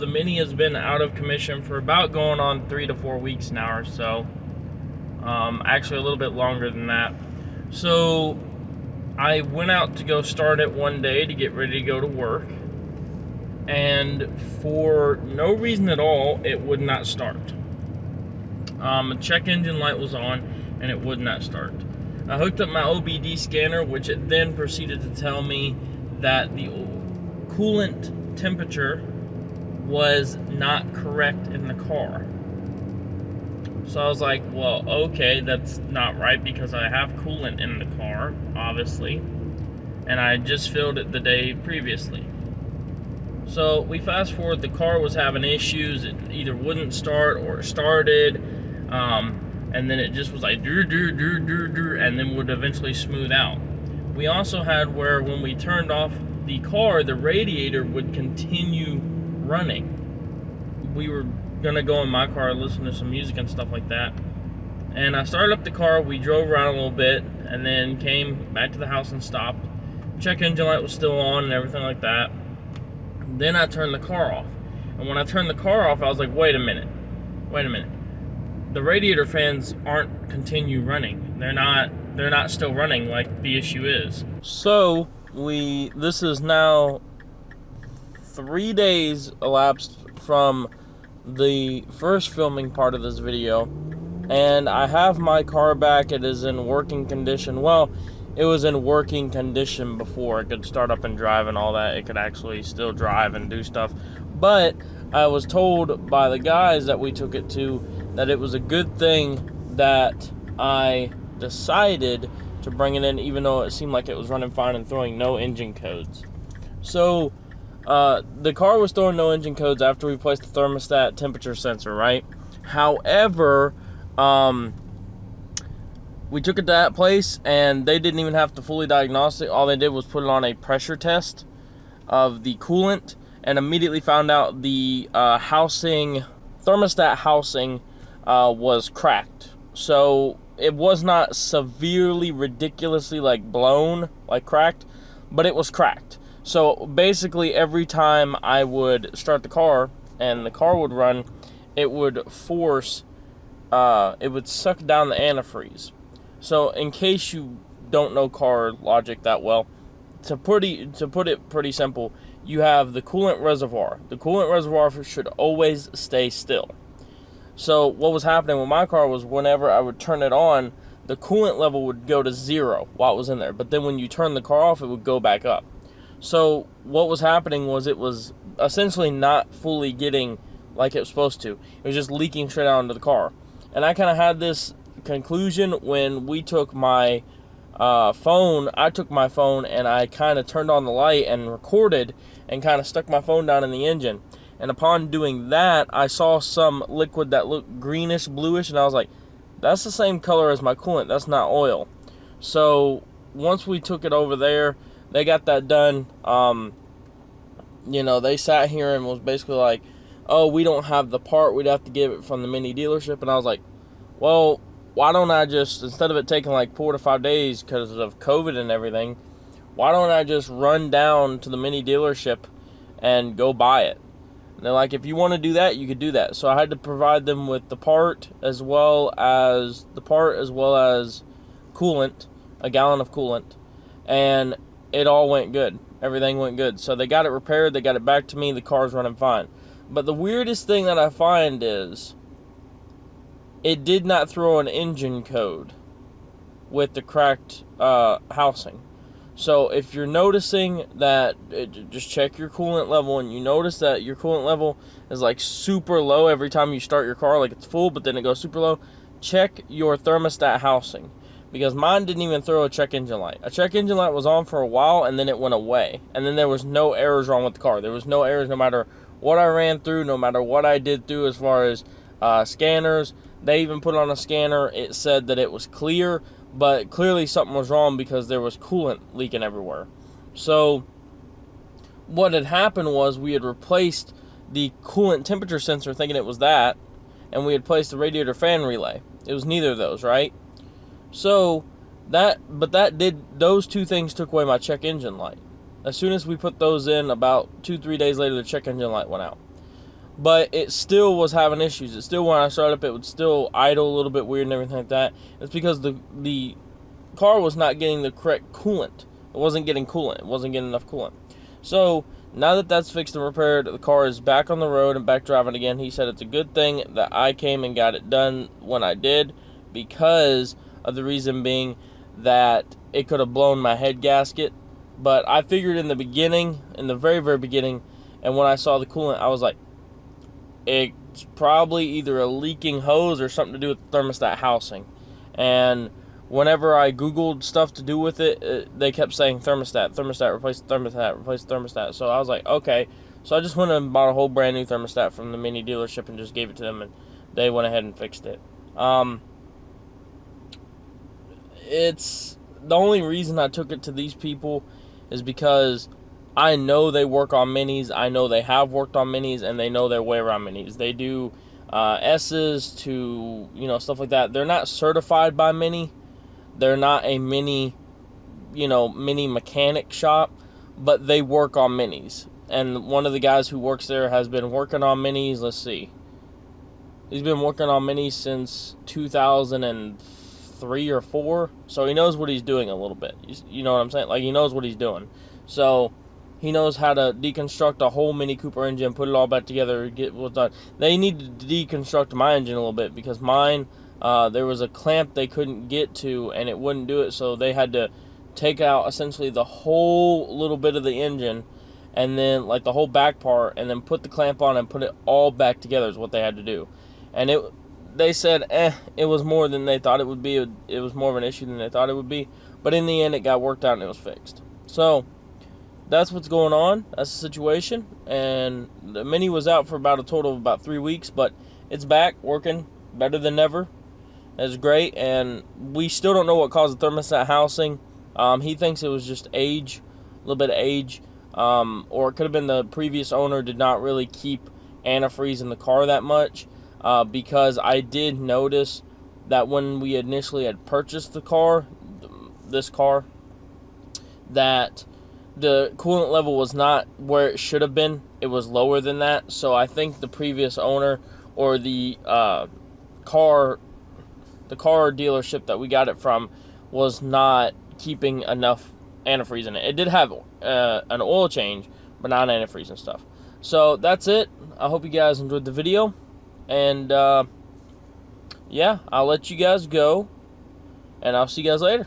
the Mini has been out of commission for about going on 3 to 4 weeks now or so. Actually a little bit longer than that. So I went out to go start it one day to get ready to go to work, and for no reason at all, it would not start. A check engine light was on, and it would not start. I hooked up my OBD scanner, which it then proceeded to tell me that the coolant temperature was not correct in the car. So I was like, well, okay, that's not right, because I have coolant in the car, obviously, and I just filled it the day previously. So we fast forward, the car was having issues. It either wouldn't start or it started, and then it just was like and then would eventually smooth out. We also had where when we turned off the car, the radiator would continue running. We were gonna go in my car, listen to some music and stuff like that, and I started up the car. We drove around a little bit and then came back to the house and stopped. Check engine light was still on and everything like that. Then I turned the car off, and when I turned the car off, I was like, wait a minute, the radiator fans aren't continue running. They're not still running like the issue is. So this is now 3 days elapsed from the first filming part of this video, and I have my car back. It is in working condition. Well, it was in working condition before it could start up and drive and all that. It could actually still drive and do stuff, but I was told by the guys that we took it to that it was a good thing that I decided to bring it in, even though it seemed like it was running fine and throwing no engine codes. So the car was throwing no engine codes after we placed the thermostat temperature sensor, right? However, we took it to that place, and they didn't even have to fully diagnose it. All they did was put it on a pressure test of the coolant, and immediately found out the thermostat housing was cracked. So it was not severely, ridiculously blown, cracked, but it was cracked. So basically, every time I would start the car and the car would run, it would it would suck down the antifreeze. So in case you don't know car logic that well, to put it pretty simple, you have the coolant reservoir. The coolant reservoir should always stay still. So what was happening with my car was whenever I would turn it on, the coolant level would go to 0 while it was in there. But then when you turn the car off, it would go back up. So what was happening was it was essentially not fully getting like it was supposed to. It was just leaking straight out into the car. And I kind of had this conclusion when we took my phone. I took my phone and I kind of turned on the light and recorded and kind of stuck my phone down in the engine. And upon doing that, I saw some liquid that looked greenish, bluish, and I was like, that's the same color as my coolant. That's not oil. So once we took it over there, they got that done. They sat here and was basically like, oh, we don't have the part. We'd have to get it from the Mini dealership. And I was like, well, why don't I just, instead of it taking 4 to 5 days because of COVID and everything, why don't I just run down to the Mini dealership and go buy it? And they're like, if you want to do that, you could do that. So I had to provide them with the part as well as coolant, a gallon of coolant, and it all went good. Everything went good. So they got it repaired, they got it back to me, the car's running fine. But the weirdest thing that I find is it did not throw an engine code with the cracked housing. So if you're noticing that, just check your coolant level, and you notice that your coolant level is super low every time you start your car, it's full, but then it goes super low. Check your thermostat housing, because mine didn't even throw a check engine light. A check engine light was on for a while, and then it went away, and then there was no errors wrong with the car. There was no errors no matter what I ran through, no matter what I did through as far as scanners. They even put on a scanner, it said that it was clear, but clearly something was wrong because there was coolant leaking everywhere. So what had happened was we had replaced the coolant temperature sensor thinking it was that, and we had placed the radiator fan relay. It was neither of those, right? So those two things took away my check engine light. As soon as we put those in, about 2-3 days later, the check engine light went out. but it still was having issues. It still, when I started up, it would still idle a little bit weird and everything like that. It's because the car was not getting the correct coolant. It wasn't getting coolant. It wasn't getting enough coolant. So now that that's fixed and repaired, the car is back on the road and back driving again. He said it's a good thing that I came and got it done when I did, because of the reason being that it could have blown my head gasket. But I figured in the beginning, in the very, very beginning, and when I saw the coolant, I was like, it's probably either a leaking hose or something to do with the thermostat housing. And whenever I Googled stuff to do with it, they kept saying thermostat, replace the thermostat, replace the thermostat. So I was like, okay. So I just went and bought a whole brand new thermostat from the mini dealership and just gave it to them, and they went ahead and fixed it. It's the only reason I took it to these people is because I know they work on minis. I know they have worked on minis, and they know their way around minis. They do S's to, stuff like that. They're not certified by Mini. They're not a mini mechanic shop, but they work on minis. And one of the guys who works there has been working on minis. Let's see. He's been working on minis since 2003 or 4. So he knows what he's doing a little bit. You know what I'm saying? Like, he knows what he's doing. So he knows how to deconstruct a whole Mini Cooper engine, put it all back together, get what's done. They need to deconstruct my engine a little bit, because mine, there was a clamp they couldn't get to, and it wouldn't do it, so they had to take out essentially the whole little bit of the engine, and then, like, the whole back part, and then put the clamp on and put it all back together is what they had to do. And they said, it was more than they thought it would be. It was more of an issue than they thought it would be. But in the end, it got worked out and it was fixed. So that's what's going on. That's the situation. And the Mini was out for about a total of about 3 weeks, but it's back working better than ever. It's great, and we still don't know what caused the thermostat housing. He thinks it was just age, a little bit of age, or it could have been the previous owner did not really keep antifreeze in the car that much, because I did notice that when we initially had purchased this car, that the coolant level was not where it should have been. It was lower than that. So I think the previous owner, or the car dealership that we got it from, was not keeping enough antifreeze in it. It did have an oil change, but not antifreeze and stuff. So that's it. I hope you guys enjoyed the video, and yeah, I'll let you guys go, and I'll see you guys later.